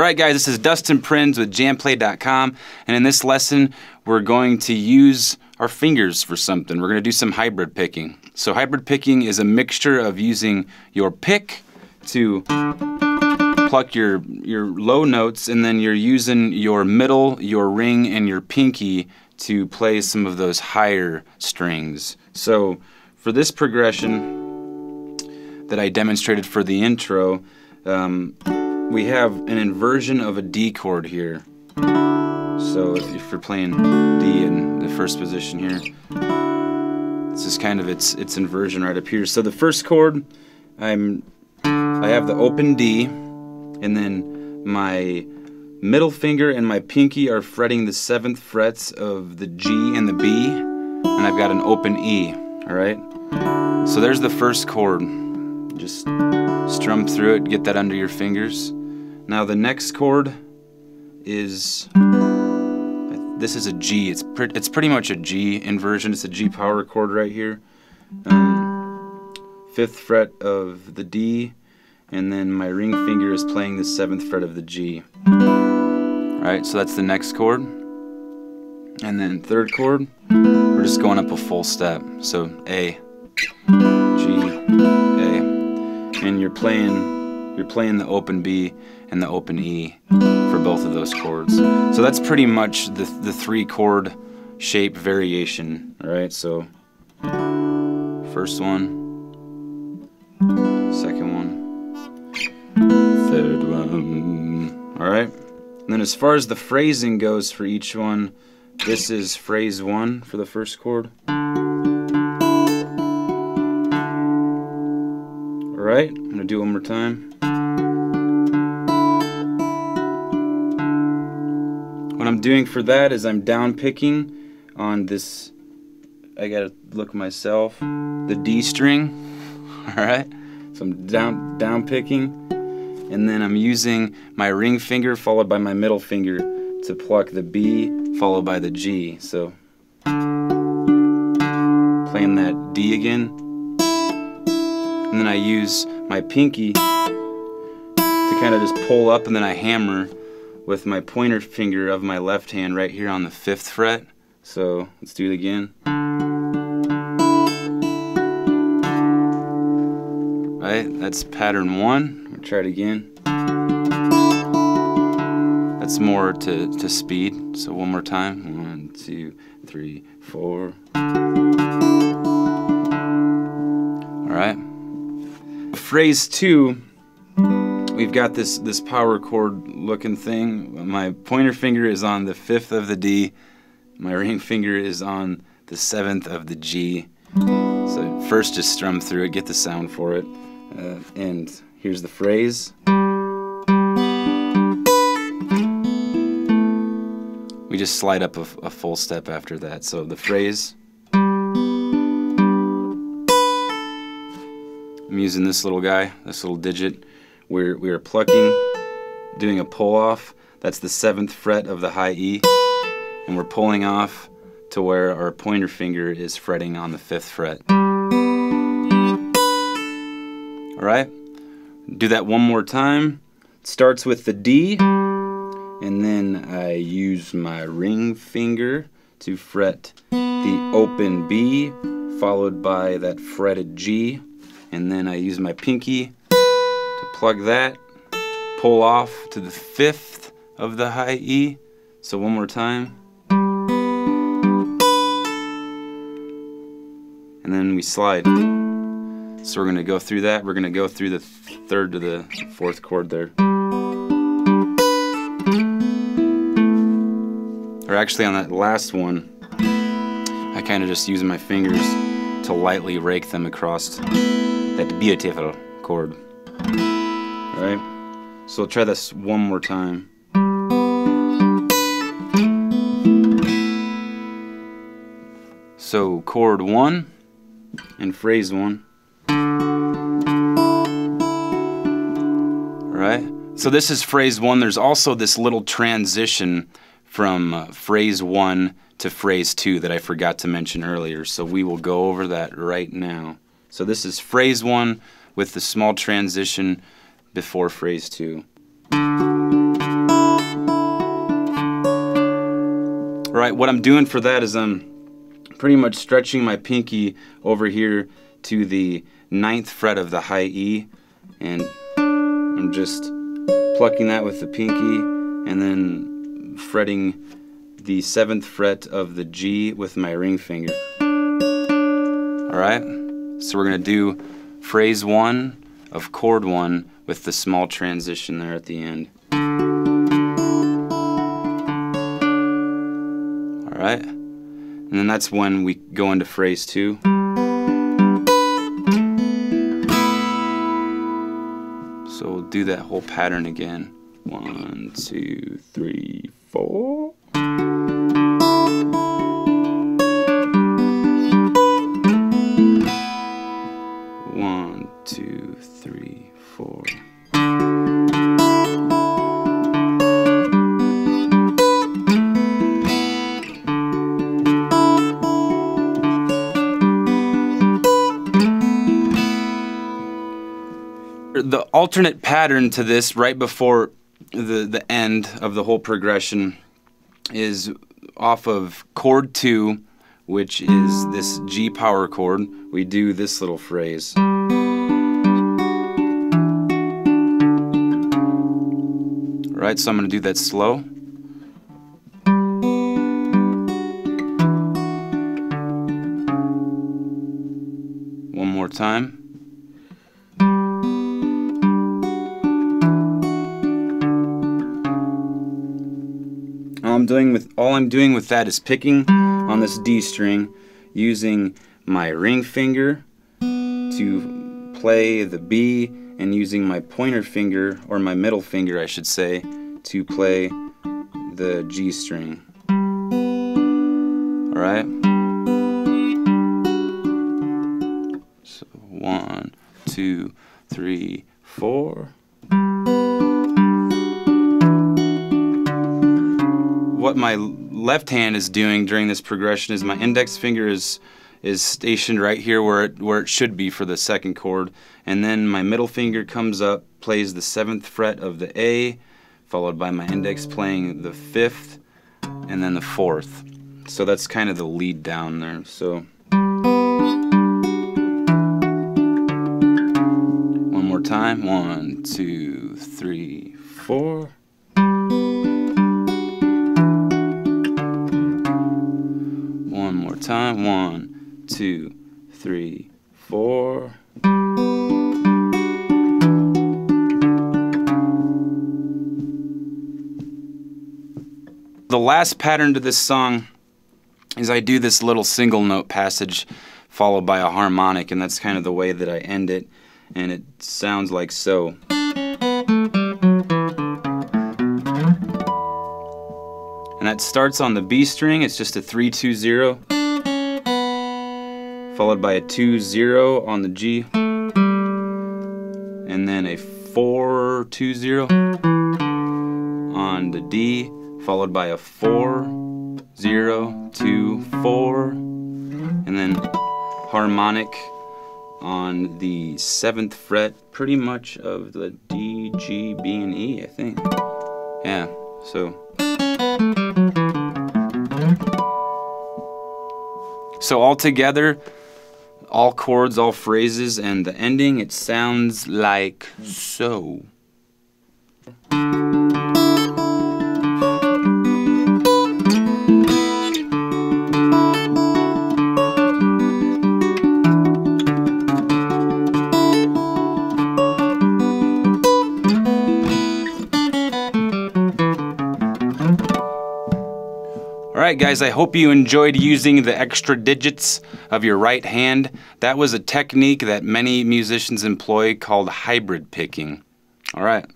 Alright guys, this is Dustin Prinz with JAMPLAY.com, and in this lesson we're going to use our fingers for something. We're going to do some hybrid picking. So hybrid picking is a mixture of using your pick to pluck your low notes, and then you're using your middle, your ring, and your pinky to play some of those higher strings. So for this progression that I demonstrated for the intro, we have an inversion of a D chord here. So if you're playing D in the first position here, this is kind of its inversion right up here. So the first chord, I have the open D, and then my middle finger and my pinky are fretting the 7th frets of the G and the B, and I've got an open E, alright? So there's the first chord. Just strum through it, get that under your fingers. Now the next chord is, this is a G. It's pretty much a G inversion. It's a G power chord right here. 5th fret of the D, and then my ring finger is playing the 7th fret of the G. Alright, so that's the next chord. And then third chord, we're just going up a full step. So A, G, A. And you're playing the open B and the open E for both of those chords. So that's pretty much the 3-chord shape variation. Alright, so first one, second one, third one. Alright? And then as far as the phrasing goes for each one, this is phrase 1 for the first chord. Alright, I'm going to do it one more time. What I'm doing for that is I'm down picking on this, I gotta look myself, the D string. Alright, so I'm down picking, and then I'm using my ring finger followed by my middle finger to pluck the B followed by the G. So playing that D again, and then I use my pinky to kind of just pull up, and then I hammer with my pointer finger of my left hand right here on the 5th fret. So let's do it again. Right, that's pattern 1. We'll try it again. That's more to speed. So one more time. 1, 2, 3, 4. Alright. Phrase 2, we've got this power chord looking thing. My pointer finger is on the 5th of the D. My ring finger is on the 7th of the G. So first just strum through it, get the sound for it. And here's the phrase. We just slide up a full step after that. So the phrase. I'm using this little guy, this little digit. We are plucking, doing a pull off. That's the 7th fret of the high E, and we're pulling off to where our pointer finger is fretting on the 5th fret. Alright, do that one more time. It starts with the D, and then I use my ring finger to fret the open B, followed by that fretted G, and then I use my pinky to plug that, pull off to the 5th of the high E. So one more time. And then we slide. So we're going to go through that. We're going to go through the 3rd to the 4th chord there. Or actually on that last one, I kind of just use my fingers to lightly rake them across that beautiful chord. Alright, so we'll try this one more time. So chord 1 and phrase 1. Alright, so this is phrase 1. There's also this little transition from phrase 1 to phrase 2 that I forgot to mention earlier, so we will go over that right now. So this is phrase 1 with the small transition before phrase 2. Right, what I'm doing for that is I'm pretty much stretching my pinky over here to the 9th fret of the high E, and I'm just plucking that with the pinky and then fretting the 7th fret of the G with my ring finger. Alright, so we're going to do phrase 1 of chord 1 with the small transition there at the end. Alright, and then that's when we go into phrase 2. So we'll do that whole pattern again. 1, 2, 3, 4. The alternate pattern to this right before the end of the whole progression is off of chord 2, which is this G power chord. We do this little phrase. Alright, so I'm going to do that slow. One more time. All I'm doing with that is picking on this D string, using my ring finger to play the B, and using my pointer finger, or my middle finger I should say, to play the G string. Alright? So 1, 2, 3, 4. What my left hand is doing during this progression is my index finger is stationed right here where it should be for the second chord, and then my middle finger comes up, plays the 7th fret of the A, followed by my index playing the 5th and then the 4th. So that's kind of the lead down there. So one more time. 1, 2, 3, 4. One more time. 1, 2, 3, 4. The last pattern to this song is I do this little single note passage followed by a harmonic, and that's kind of the way that I end it, and it sounds like so. And that starts on the B string. It's just a 3-2-0, followed by a 2-0 on the G, and then a 4-2-0 on the D, followed by a 4-0-2-4, and then harmonic on the 7th fret, pretty much of the D, G, B, and E, I think. Yeah, so all together, all chords, all phrases, and the ending, it sounds like so. Alright guys, I hope you enjoyed using the extra digits of your right hand. That was a technique that many musicians employ called hybrid picking. Alright.